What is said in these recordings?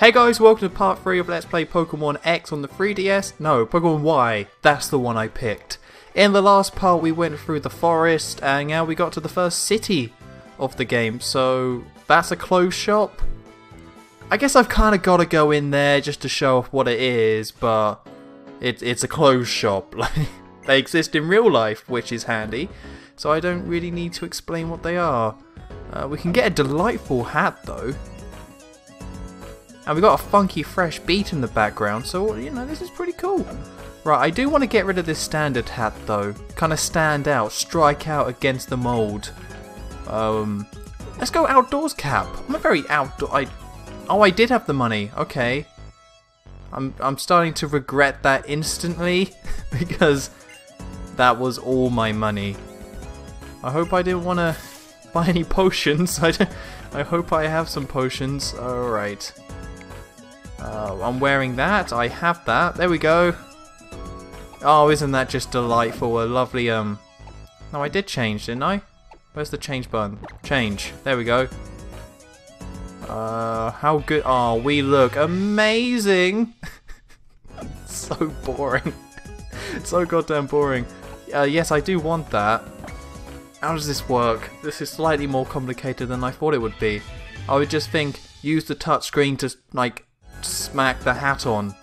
Hey guys, welcome to part 3 of Let's Play Pokemon X on the 3DS. No, Pokemon Y. That's the one I picked. In the last part we went through the forest and now we got to the first city of the game. So that's a closed shop. I guess I've kind of got to go in there just to show off what it is, but it's a closed shop. They exist in real life, which is handy. So I don't really need to explain what they are. We can get a delightful hat though. And we got a funky fresh beat in the background, so you know, this is pretty cool. Right, I do want to get rid of this standard hat though. Kind of stand out, strike out against the mold. Let's go outdoors cap. I'm a very outdoor. Oh, I did have the money. Okay. I'm starting to regret that instantly because that was all my money. I hope I didn't want to buy any potions. I hope I have some potions. All right. I'm wearing that. I have that. There we go. Oh, isn't that just delightful? A lovely, No, I did change, didn't I? Where's the change button? Change. There we go. How good... Oh, we look amazing! So boring. So goddamn boring. Yes, I do want that. How does this work? This is slightly more complicated than I thought it would be. I would just think, use the touchscreen to, like, smack the hat on.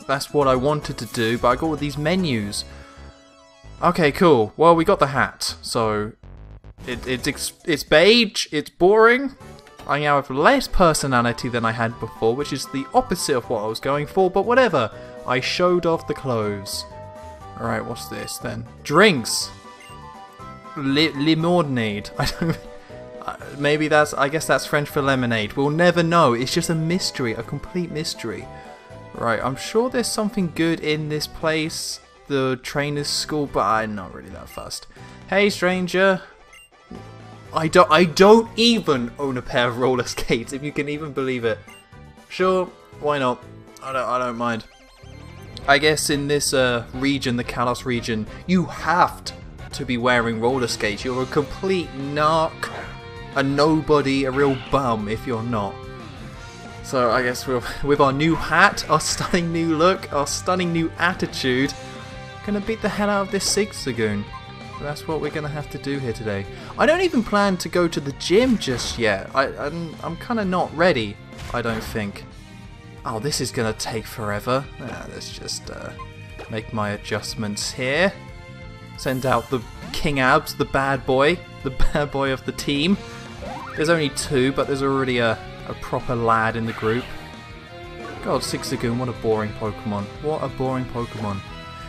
That's what I wanted to do, but I got all these menus. Okay, cool. Well, we got the hat, so it's beige, it's boring. I now have less personality than I had before, which is the opposite of what I was going for, but whatever. I showed off the clothes. Alright, what's this then? Drinks! Limonade. I don't... Maybe that's... I guess that's French for lemonade. We'll never know. It's just a mystery. A complete mystery. Right, I'm sure there's something good in this place. The trainer's school, but I'm not really that fussed. Hey, stranger. I don't even own a pair of roller skates, if you can even believe it. Sure, why not? I don't mind. I guess in this region, the Kalos region, you have to be wearing roller skates. You're a complete narc, a nobody, a real bum if you're not. So I guess with our new hat, our stunning new look, our stunning new attitude, gonna beat the hell out of this Zigzagoon. That's what we're gonna have to do here today. I don't even plan to go to the gym just yet. I'm kind of not ready, I don't think. Oh, this is gonna take forever. Let's just make my adjustments here. Send out the King Abs, the bad boy of the team. There's only 2, but there's already a proper lad in the group. God, Zigzagoon, what a boring Pokemon. What a boring Pokemon.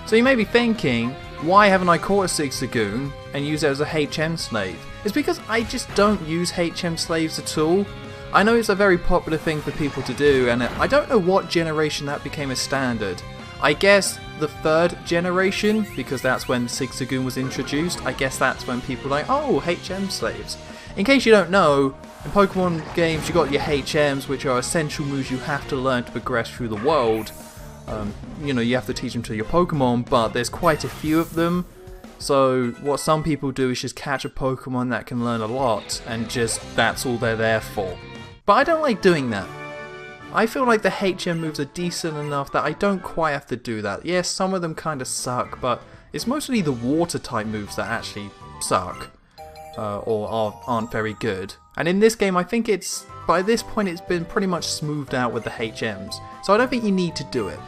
So you may be thinking, why haven't I caught a Zigzagoon and used it as a HM slave? It's because I just don't use HM slaves at all. I know it's a very popular thing for people to do, and I don't know what generation that became a standard. I guess the 3rd generation, because that's when Zigzagoon was introduced. I guess that's when people are like, oh, HM slaves. In case you don't know, in Pokemon games you got your HMs, which are essential moves you have to learn to progress through the world. You know, you have to teach them to your Pokemon, but there's quite a few of them. So what some people do is just catch a Pokemon that can learn a lot, and just that's all they're there for. But I don't like doing that. I feel like the HM moves are decent enough that I don't quite have to do that. Yes, some of them kind of suck, but it's mostly the water type moves that actually suck. Or aren't very good. And in this game I think by this point it's been pretty much smoothed out with the HMs. So I don't think you need to do it.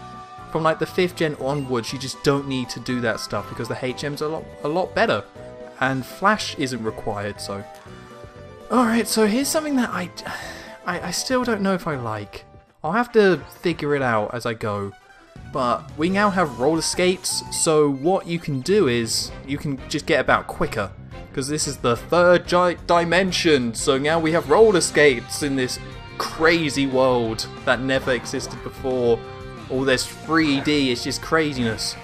From like the 5th gen onwards you just don't need to do that stuff because the HMs are a lot better. And Flash isn't required, so... Alright, so here's something that I still don't know if I like. I'll have to figure it out as I go. But we now have roller skates, so what you can do is you can just get about quicker. Because this is the 3rd dimension, so now we have roller skates in this crazy world that never existed before. All this 3D, it's just craziness.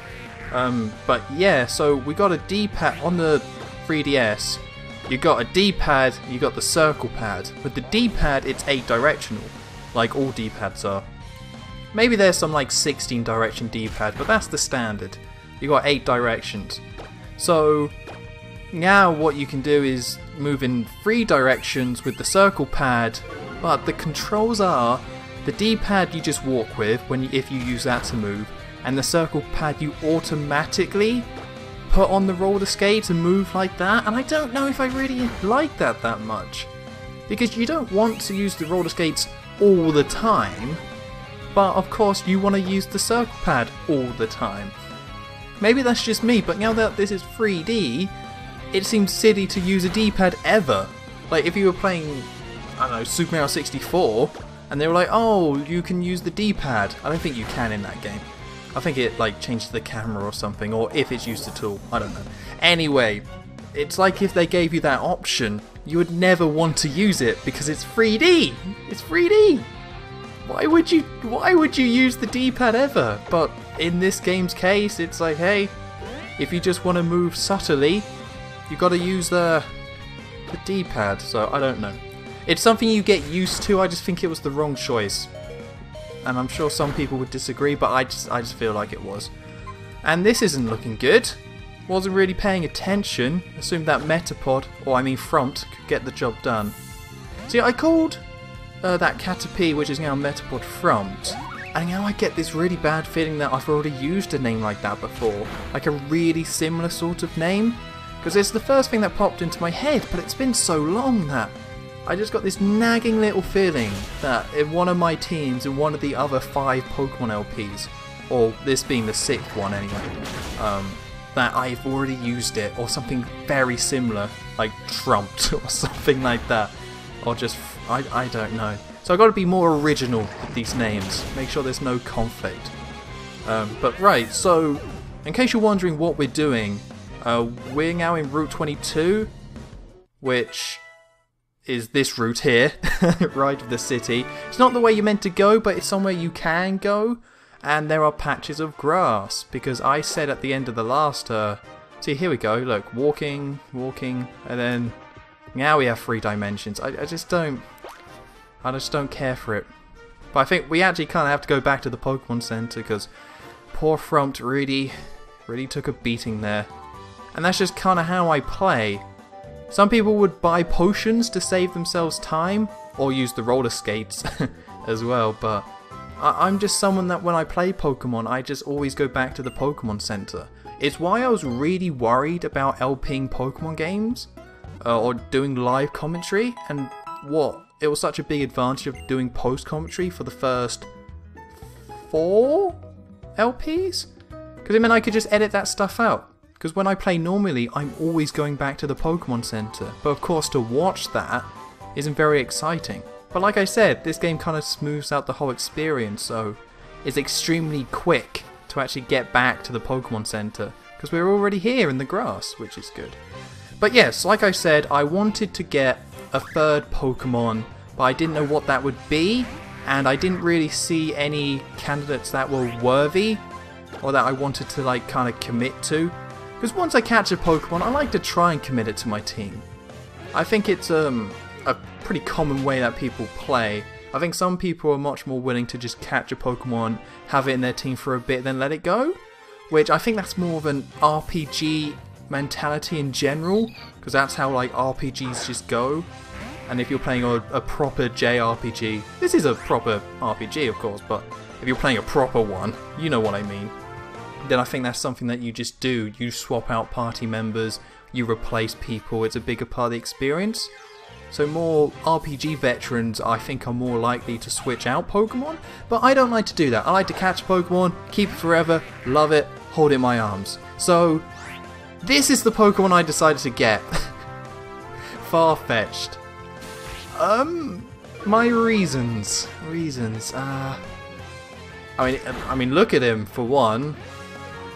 But yeah, so we got a D-pad on the 3DS. You got a D-pad, you got the circle pad. With the D-pad, it's 8 directional, like all D-pads are. Maybe there's some like 16 direction D-pad, but that's the standard. You got 8 directions. So now what you can do is move in 3 directions with the circle pad, but the controls are The D-pad you just walk with if you use that to move, and the circle pad you automatically put on the roller skates and move like that, and I don't know if I really like that much. Because you don't want to use the roller skates all the time, but of course you want to use the circle pad all the time. Maybe that's just me, but now that this is 3D, it seems silly to use a D-pad ever. Like if you were playing, I don't know, Super Mario 64, and they were like, oh, you can use the D-pad. I don't think you can in that game. I think it like changed the camera or something, or if it's used at all, I don't know. Anyway, it's like if they gave you that option, you would never want to use it because it's 3D. It's 3D. Why would you use the D-pad ever? But in this game's case, it's like, hey, if you just want to move subtly, you got to use the D-pad. So I don't know. It's something you get used to. I just think it was the wrong choice. And I'm sure some people would disagree, but I just feel like it was. And this isn't looking good. Wasn't really paying attention. Assumed that Metapod, or I mean Front, could get the job done. See, I called that Caterpie, which is now Metapod, Front. And now I get this really bad feeling that I've already used a name like that before. Like a really similar sort of name. Because it's the first thing that popped into my head, but it's been so long that I just got this nagging little feeling that in one of my teams, in one of the other 5 Pokemon LPs, or this being the 6th one anyway, that I've already used it, or something very similar, like Trumped, or something like that. Or just, I don't know. So I've got to be more original with these names, make sure there's no conflict. But right, so, in case you're wondering what we're doing, we're now in Route 22, which is this route here, right of the city. It's not the way you're meant to go, but it's somewhere you can go, and there are patches of grass, because I said at the end of the last, see here we go, look, walking, and then now we have 3 dimensions. I just don't care for it. But I think we actually kind of have to go back to the Pokemon Center, because poor Frumpt really took a beating there. And that's just kind of how I play. Some people would buy potions to save themselves time, or use the roller skates as well, but I'm just someone that when I play Pokemon, I just always go back to the Pokemon Center. It's why I was really worried about LPing Pokemon games, or doing live commentary, and it was such a big advantage of doing post-commentary for the first 4 LPs? Because it meant I could just edit that stuff out. Because when I play normally, I'm always going back to the Pokemon Center. But of course, to watch that isn't very exciting. But like I said, this game kind of smooths out the whole experience, so it's extremely quick to actually get back to the Pokemon Center. Because we're already here in the grass, which is good. But yes, like I said, I wanted to get a 3rd Pokemon, but I didn't know what that would be. And I didn't really see any candidates that were worthy, or that I wanted to like kind of commit to. Because once I catch a Pokemon, I like to try and commit it to my team. I think it's a pretty common way that people play. I think some people are much more willing to just catch a Pokemon, have it in their team for a bit, then let it go. Which I think that's more of an RPG mentality in general, because that's how like RPGs just go. And if you're playing a proper JRPG, this is a proper RPG of course, but if you're playing a proper one, you know what I mean. Then I think that's something that you just do. You swap out party members, you replace people, it's a bigger part of the experience. So more RPG veterans, I think, are more likely to switch out Pokemon, but I don't like to do that. I like to catch Pokemon, keep it forever, love it, hold it in my arms. So, this is the Pokemon I decided to get. Farfetch'd. My reasons. I mean, look at him, for one.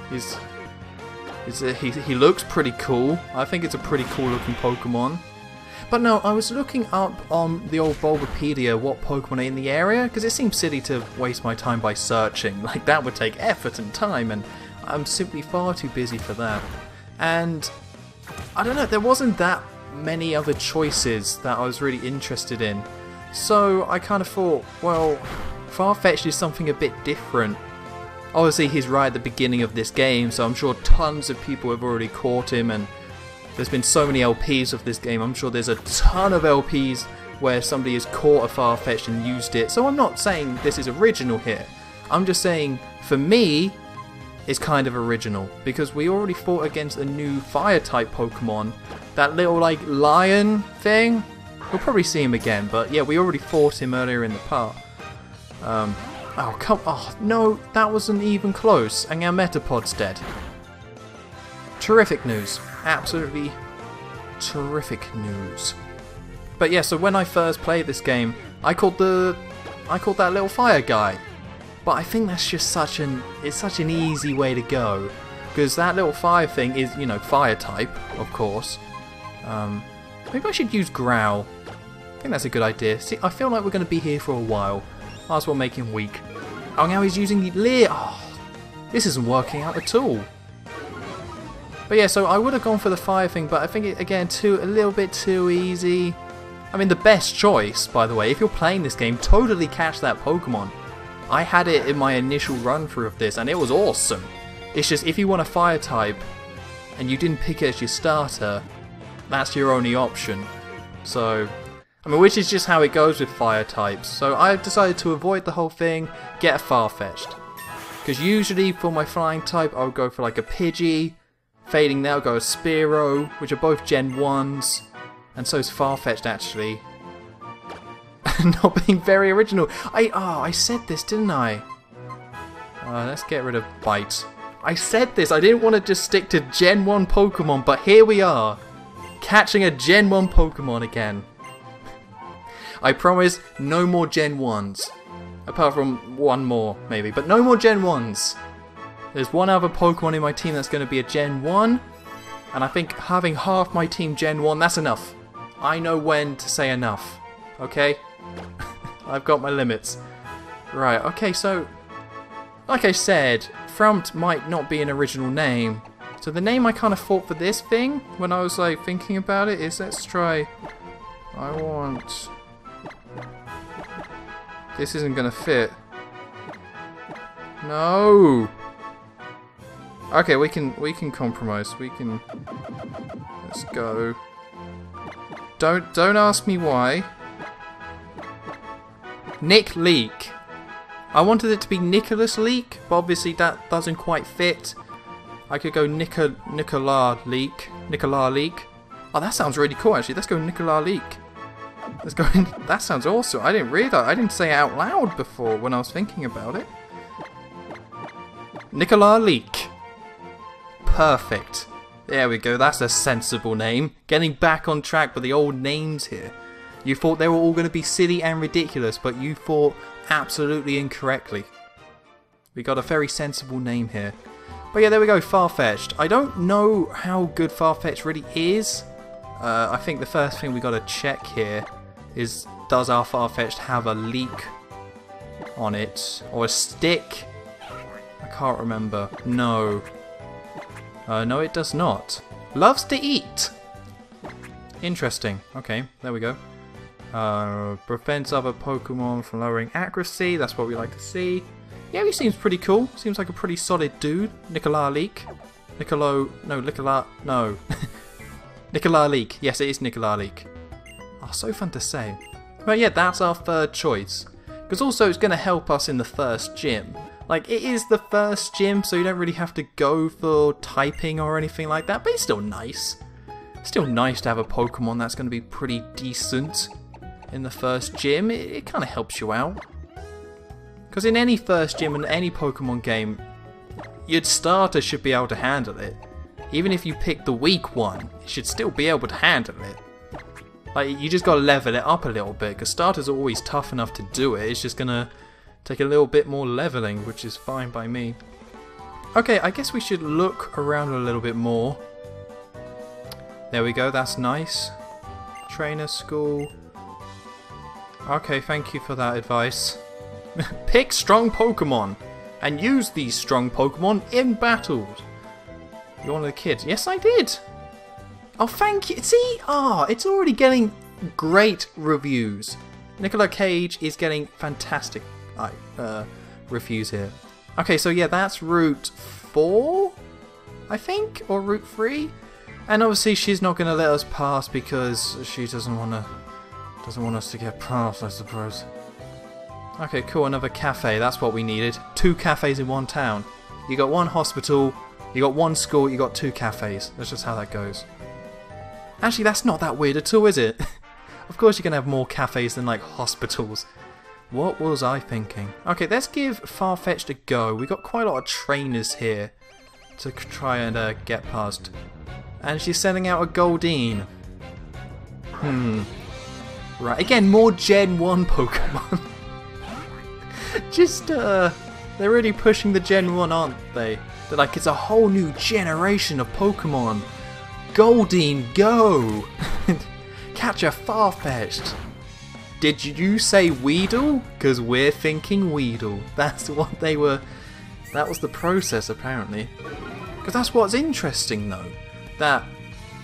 He looks pretty cool. I think it's a pretty cool looking Pokemon. But no, I was looking up on the old Bulbapedia what Pokemon are in the area, because it seems silly to waste my time by searching. Like, that would take effort and time, and I'm simply far too busy for that. And I don't know, there wasn't that many other choices that I was really interested in. So I kind of thought, well, Farfetch'd is something a bit different. Obviously he's right at the beginning of this game, so I'm sure tons of people have already caught him, and there's been so many LPs of this game. I'm sure there's a ton of LPs where somebody has caught a Farfetch'd and used it. So I'm not saying this is original here. I'm just saying, for me, it's kind of original. Because we already fought against a new Fire-type Pokemon. That little, like, lion thing. We'll probably see him again, but yeah, we already fought him earlier in the part. Oh, come... Oh, no, that wasn't even close. And our Metapod's dead. Terrific news. Absolutely terrific news. But yeah, so when I first played this game, I called that little fire guy. But I think that's just such an easy way to go, because that little fire thing is, you know, fire type, of course. Maybe I should use Growl. I think that's a good idea. See, I feel like we're going to be here for a while. Might as well make him weak. Oh, now he's using the Leer. Oh, this isn't working out at all. But yeah, so I would have gone for the fire thing, but I think it, again, a little bit too easy. I mean, the best choice, by the way, if you're playing this game, totally catch that Pokemon. I had it in my initial run through of this, and it was awesome. It's just, if you want a fire type, and you didn't pick it as your starter, that's your only option. So, I mean, which is just how it goes with fire types. So I decided to avoid the whole thing, get a Farfetch'd. Because usually for my flying type, I would go for like a Pidgey. Fading now, go a Spearow, which are both Gen 1s. And so is Farfetch'd, actually. Not being very original. I said this, didn't I? Let's get rid of Bite. I said this. I didn't want to just stick to Gen 1 Pokemon, but here we are. Catching a Gen 1 Pokemon again. I promise, no more Gen 1s. Apart from one more, maybe. But no more Gen 1s. There's one other Pokemon in my team that's going to be a Gen 1. And I think having half my team Gen 1, that's enough. I know when to say enough. Okay? I've got my limits. Right, okay, so... Like I said, Frumpt might not be an original name. So the name I kind of thought for this thing, when I was like thinking about it, is let's try... I want... This isn't going to fit. No! Okay, we can compromise. We can... Let's go. Don't ask me why. Nick Leak. I wanted it to be Nicholas Leak, but obviously that doesn't quite fit. I could go Nicola Leak. Nicola Leak. Oh, that sounds really cool actually. Let's go Nicola Leak. Let's go in. That sounds awesome. I didn't realize. I didn't say it out loud before when I was thinking about it. Nicola Leak. Perfect. There we go. That's a sensible name. Getting back on track with the old names here. You thought they were all going to be silly and ridiculous, but you thought absolutely incorrectly. We got a very sensible name here. But yeah, there we go, Farfetch'd. I don't know how good Farfetch'd really is. I think the first thing we got to check here is, does our Farfetch'd have a leak on it? Or a stick? I can't remember. No. No, it does not. Loves to eat. Interesting. Okay, there we go. Prevents other Pokemon from lowering accuracy. That's what we like to see. Yeah, he seems pretty cool. Seems like a pretty solid dude. Nicola Leak. Nicola Leak. Yes, it is Nicola Leak. Oh, so fun to say. But yeah, that's our third choice. Because also it's going to help us in the first gym. Like, it is the first gym, so you don't really have to go for typing or anything like that. But it's still nice. Still nice to have a Pokemon that's going to be pretty decent in the first gym. It kind of helps you out. Because in any first gym and any Pokemon game, your starter should be able to handle it. Even if you pick the weak one, it should still be able to handle it. Like, you just got to level it up a little bit, because starters are always tough enough to do it. It's just going to take a little bit more leveling, which is fine by me. Okay, I guess we should look around a little bit more. There we go, that's nice. Trainer school. Okay, thank you for that advice. Pick strong Pokemon and use these strong Pokemon in battles. You're one of the kids. Yes, I did. Oh, thank you. See? It's already getting great reviews. Nicola Cage is getting fantastic reviews here. Okay, so yeah, that's Route 4, I think, or Route 3. And obviously she's not going to let us pass because she doesn't want to Doesn't want us to get past, I suppose. Okay, cool, another cafe, that's what we needed. 2 cafes in one town. You got 1 hospital, you got 1 school, you got 2 cafes. That's just how that goes. Actually, that's not that weird at all, is it? Of course you're going to have more cafes than, like, hospitals. What was I thinking? Okay, let's give Farfetch'd a go. We got quite a lot of trainers here to try and get past. And she's sending out a Goldeen. Right, again, more Gen 1 Pokemon. Just, they're really pushing the Gen 1, aren't they? They're like, it's a whole new generation of Pokemon. Goldeen, go! Catch a Farfetch'd. Did you say Weedle? Because we're thinking Weedle. That's what they were... That was the process, apparently. Because that's what's interesting, though. That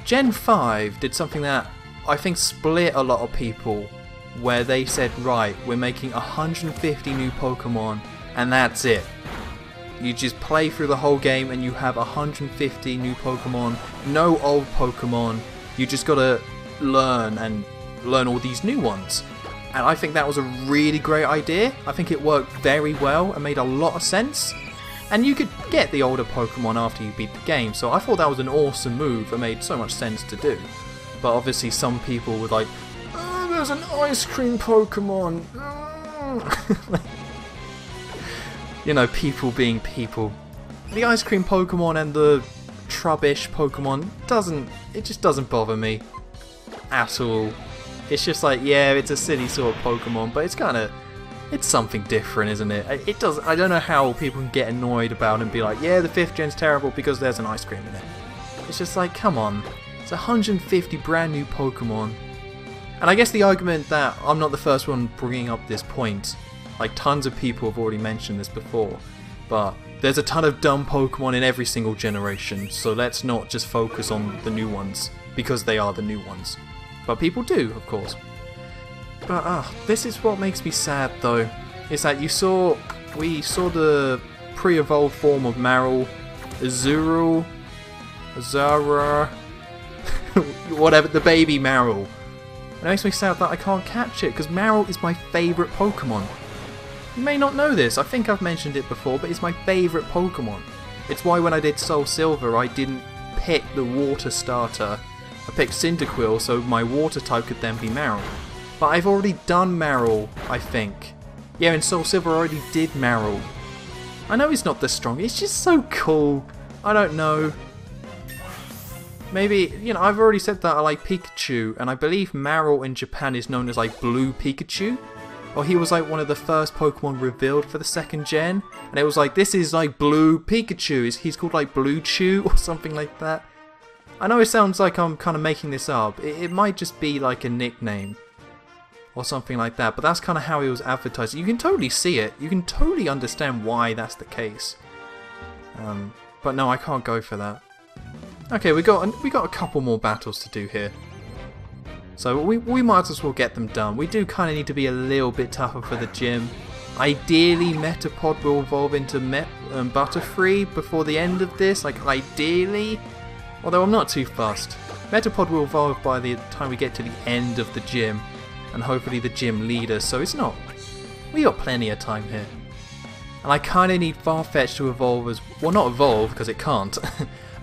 Gen 5 did something that I think split a lot of people. Where they said, right, we're making 150 new Pokemon, and that's it. You just play through the whole game and you have 150 new Pokemon, no old Pokemon. You just gotta learn all these new ones. And I think that was a really great idea. I think it worked very well and made a lot of sense. And you could get the older Pokemon after you beat the game, so I thought that was an awesome move that made so much sense to do. But obviously some people were like, oh, there's an ice cream Pokemon. You know, people being people. The ice cream Pokemon and the Trubbish Pokemon just doesn't bother me at all. It's just like, yeah, it's a silly sort of Pokemon, but it's something different, isn't it? I don't know how people can get annoyed about it and be like, yeah, the 5th gen's terrible because there's an ice cream in it. It's just like, come on. It's 150 brand new Pokemon. And I guess the argument that I'm not the first one bringing up this point, like tons of people have already mentioned this before, but there's a ton of dumb Pokemon in every single generation, so let's not just focus on the new ones, because they are the new ones. But people do, of course. But this is what makes me sad though, is that we saw the pre-evolved form of Marill, Azura, whatever, the baby Marill. It makes me sad that I can't catch it, because Marill is my favourite Pokemon. You may not know this, I think I've mentioned it before, but it's my favourite Pokemon. It's why when I did Soul Silver I didn't pick the water starter. I picked Cyndaquil so my water type could then be Marill. But I've already done Marill, I think. Yeah, in Soul Silver I already did Marill. I know it's not the strongest, it's just so cool. I don't know. Maybe, you know, I've already said that I like Pikachu, and I believe Marill in Japan is known as like Blue Pikachu. Or he was like one of the first Pokemon revealed for the 2nd gen, and it was like, this is like Blue Pikachu, he's called like Blue Chew or something like that. I know it sounds like I'm kind of making this up, it might just be like a nickname or something like that, but that's kind of how he was advertised. You can totally see it, you can totally understand why that's the case. But no, I can't go for that. Okay, we got a couple more battles to do here. So we might as well get them done. We do kind of need to be a little bit tougher for the gym. Ideally, Metapod will evolve into Butterfree before the end of this. Like, ideally. Although I'm not too fussed. Metapod will evolve by the time we get to the end of the gym. And hopefully the gym leader. So it's not... We got plenty of time here. And I kind of need Farfetch'd to evolve as... Well, not evolve, because it can't.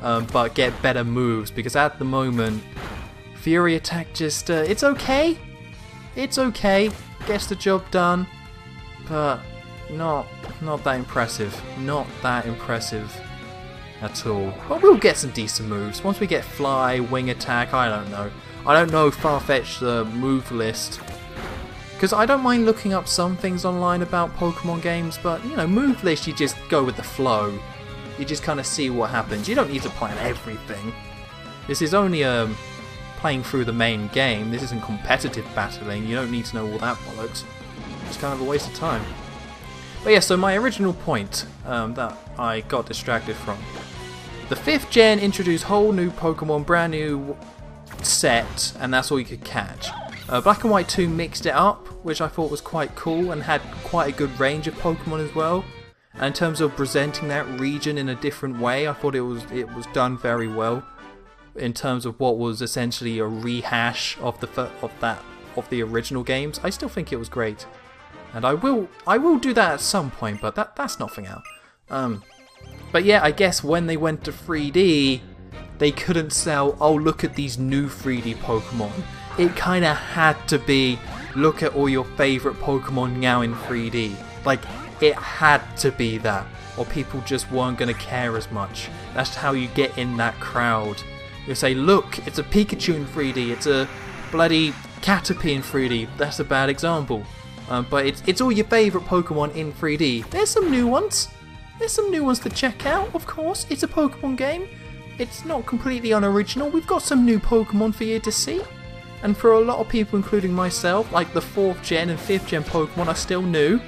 But get better moves. Because at the moment... Fury Attack just, it's okay. It's okay. Gets the job done. But not that impressive. Not that impressive at all. But we'll get some decent moves. Once we get Fly, Wing Attack, I don't know. I don't know Farfetch'd move list. Because I don't mind looking up some things online about Pokemon games, but, you know, move list, you just go with the flow. You just kind of see what happens. You don't need to plan everything. This is only playing through the main game. This isn't competitive battling. You don't need to know all that bollocks. It's kind of a waste of time. But yeah, so my original point that I got distracted from. The 5th gen introduced whole new Pokemon, brand new set, and that's all you could catch. Black and White 2 mixed it up, which I thought was quite cool and had quite a good range of Pokemon as well. And in terms of presenting that region in a different way, I thought it was done very well. In terms of what was essentially a rehash of that of the original games, I still think it was great. And I will do that at some point, but that's not for now. But yeah, I guess when they went to 3D, they couldn't sell, oh look at these new 3D Pokemon. It kind of had to be, look at all your favourite Pokemon now in 3D. Like, it had to be that, or people just weren't going to care as much. That's how you get in that crowd. You say, look, it's a Pikachu in 3D, it's a bloody Caterpie in 3D. That's a bad example. But it's all your favourite Pokemon in 3D. There's some new ones. There's some new ones to check out, of course. It's a Pokemon game. It's not completely unoriginal. We've got some new Pokemon for you to see. And for a lot of people, including myself, like the 4th gen and 5th gen Pokemon are still new.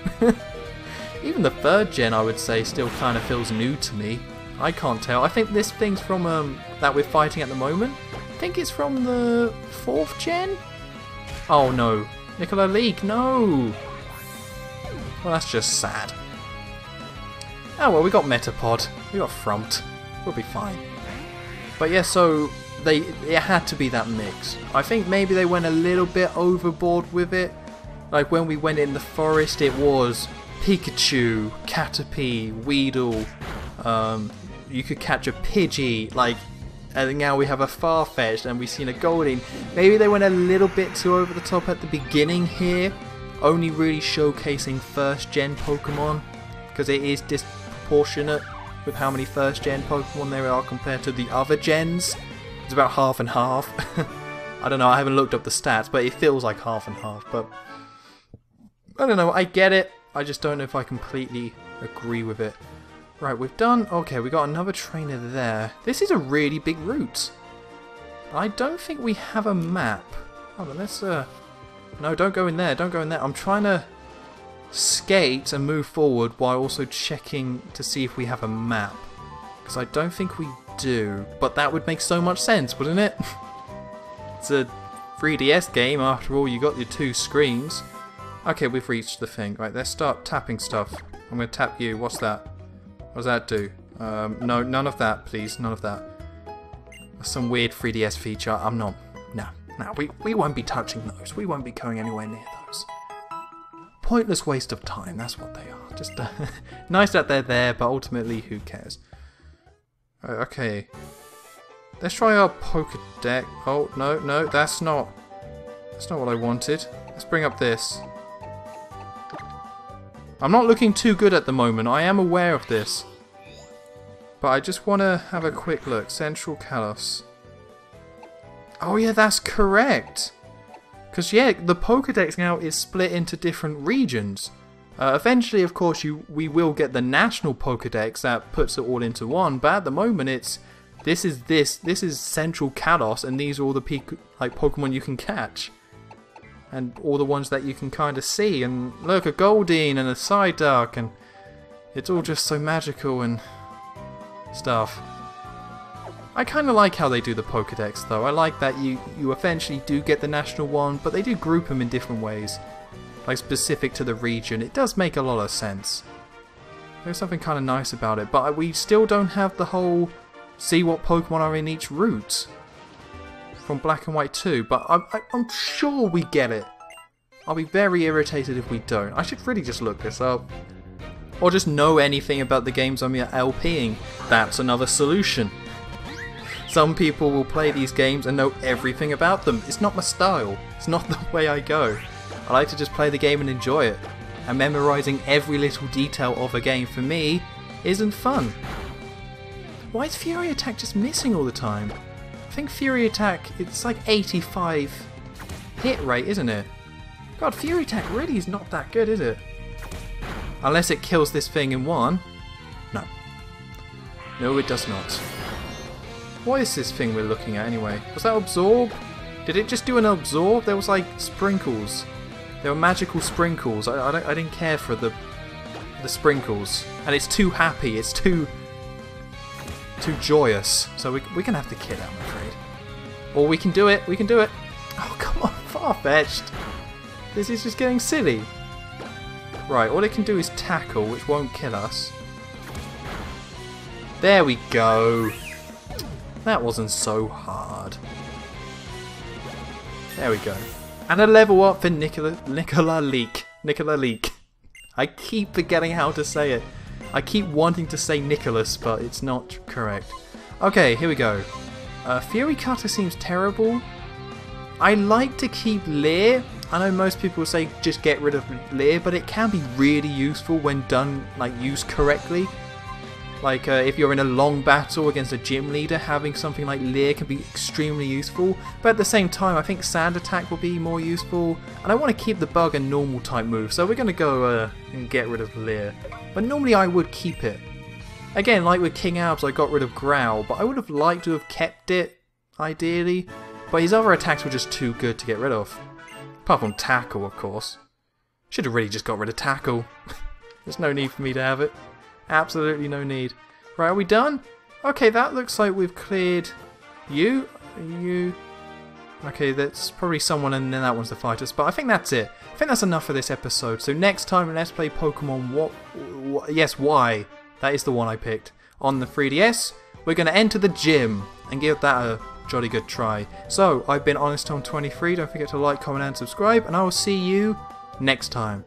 Even the 3rd gen, I would say, still kind of feels new to me. I can't tell. I think this thing's from, that we're fighting at the moment. I think it's from the 4th gen? Oh no. Nicola Leak, no! Well, that's just sad. Oh well, we got Metapod. We got Frumped. We'll be fine. But yeah, so it had to be that mix. I think maybe they went a little bit overboard with it. Like when we went in the forest, it was Pikachu, Caterpie, Weedle. You could catch a Pidgey, like, and now we have a Farfetch'd and we've seen a Goldeen. Maybe they went a little bit too over the top at the beginning here, only really showcasing 1st gen Pokemon, because it is disproportionate with how many 1st gen Pokemon there are compared to the other gens. It's about half and half. I don't know, I haven't looked up the stats, but it feels like half and half. But I don't know, I get it. I just don't know if I completely agree with it. Right, we've done... Okay, we got another trainer there. This is a really big route. I don't think we have a map. Hold on, let's... No, don't go in there, don't go in there. I'm trying to skate and move forward while also checking to see if we have a map. Because I don't think we do. But that would make so much sense, wouldn't it? It's a 3DS game, after all. You got your 2 screens. Okay, we've reached the thing. Right, let's start tapping stuff. I'm going to tap you. What's that? What does that do? No, none of that, please. None of that. That's some weird 3DS feature. I'm not... No, we won't be touching those. We won't be going anywhere near those. Pointless waste of time, that's what they are. Just nice that they're there, but ultimately, who cares? Right, okay. Let's try our Pokédex. Oh, no, that's not what I wanted. Let's bring up this. I'm not looking too good at the moment, I am aware of this. But I just want to have a quick look. Central Kalos. Oh yeah, that's correct! Because yeah, the Pokédex now is split into different regions. Eventually, of course, we will get the national Pokédex that puts it all into one, but at the moment this is Central Kalos, and these are all the Pokemon you can catch. And all the ones that you can kind of see, and look, a Goldeen and a Psyduck, and it's all just so magical and stuff. I kind of like how they do the Pokédex though. I like that you eventually do get the national one, but they do group them in different ways. Like specific to the region. It does make a lot of sense. There's something kind of nice about it, but we still don't have the whole see what Pokemon are in each route from Black and White 2, but I'm sure we get it. I'll be very irritated if we don't. I should really just look this up. Or just know anything about the games I'm LPing. That's another solution. Some people will play these games and know everything about them. It's not my style. It's not the way I go. I like to just play the game and enjoy it. And memorising every little detail of a game for me isn't fun. Why is Fury Attack just missing all the time? I think Fury Attack, it's like 85 hit rate, isn't it? God, Fury Attack really is not that good, is it? Unless it kills this thing in one. No. No, it does not. What is this thing we're looking at anyway? Was that Absorb? Did it just do an Absorb? There was like sprinkles. There were magical sprinkles. I didn't care for the sprinkles. And it's too happy. It's too joyous. So we're going to have to kill it, I'm afraid. Or we can do it. We can do it. Oh, come on. Farfetch'd. This is just getting silly. Right, all it can do is tackle, which won't kill us. There we go. That wasn't so hard. There we go. And a level up for Nicola Leak. Nicola Leak. I keep forgetting how to say it. I keep wanting to say Nicholas, but it's not correct. Okay, here we go. Fury Cutter seems terrible. I like to keep Leer. I know most people say just get rid of Leer, but it can be really useful when done, like, used correctly. Like, if you're in a long battle against a gym leader, having something like Leer can be extremely useful. But at the same time, I think Sand Attack will be more useful. And I want to keep the Bug a normal type move, so we're going to go and get rid of Leer. But normally I would keep it. Again, like with King Albs, I got rid of Growl, but I would have liked to have kept it, ideally. But his other attacks were just too good to get rid of. Apart from Tackle, of course. Should have really just got rid of Tackle. There's no need for me to have it. Absolutely no need. Right, are we done? Okay, that looks like we've cleared you. You. Okay, that's probably someone and then that one's the fighters. But I think that's it. I think that's enough for this episode. So next time, let's play Pokemon Yes, Y. That is the one I picked. On the 3DS, we're going to enter the gym and give that a jolly good try. So, I've been HonestTom23. Don't forget to like, comment and subscribe. And I will see you next time.